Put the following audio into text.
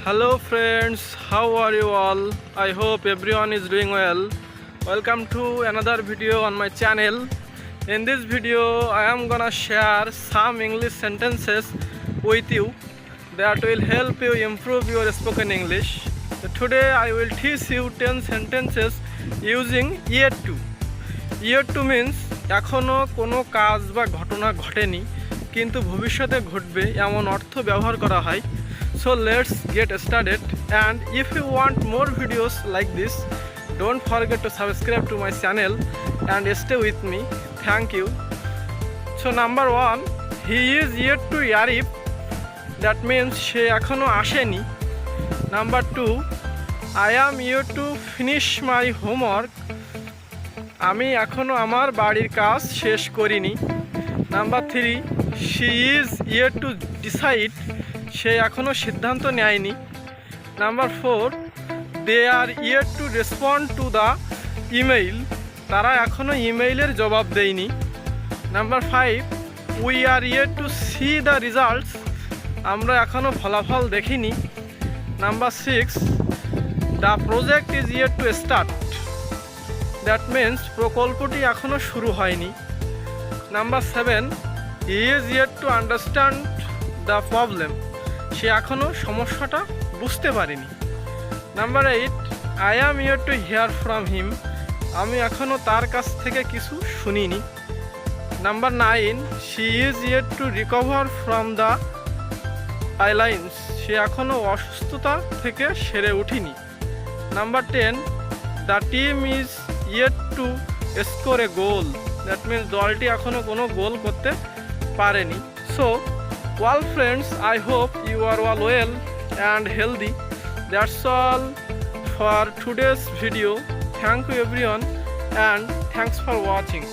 Hello friends, how are you all? I hope everyone is doing well. Welcome to another video on my channel. In this video I am gonna share some English sentences with you that will help you improve your spoken English. So today I will teach you 10 sentences using yet to. Yet to means এখনো কোনো কাজ বা ঘটনা ঘটেনি কিন্তু ভবিষ্যতে ঘটবে এমন অর্থ ব্যবহার করা হয়। So let's get started, and if you want more videos like this, don't forget to subscribe to my channel and stay with me. Thank you. So number 1, he is yet to arrive. That means সে এখনো আসেনি। Number 2, I am yet to finish my homework. আমি এখনো আমার বাড়ির কাজ শেষ করিনি। Number 3, she is yet to decide. সে এখনো সিদ্ধান্ত নেয়নি। Number 4, they are yet to respond to the email. তারা এখনো ইমেইলের জবাব দেয়নি। Number 5, we are yet to see the results. আমরা এখনো ফলাফল দেখিনি। Number 6, the project is yet to start. That means প্রকল্পটি এখনো শুরু হয়নি। Number 7, he is yet to understand the problem. সে এখনো সমস্যাটা বুঝতে পারেনি। Number 8, I am yet to hear from him. আমি এখনো তার কাছ থেকে কিছু শুনিনি। Number 9, she is yet to recover from the illness. সে এখনো অসুস্থতা থেকে সেরে ওঠেনি। Number 10, the team is yet to score a goal. That means দলটি এখনো কোনো গোল করতে পারেনি। So well friends, I hope you are all well and healthy. That's all for today's video. Thank you everyone and thanks for watching.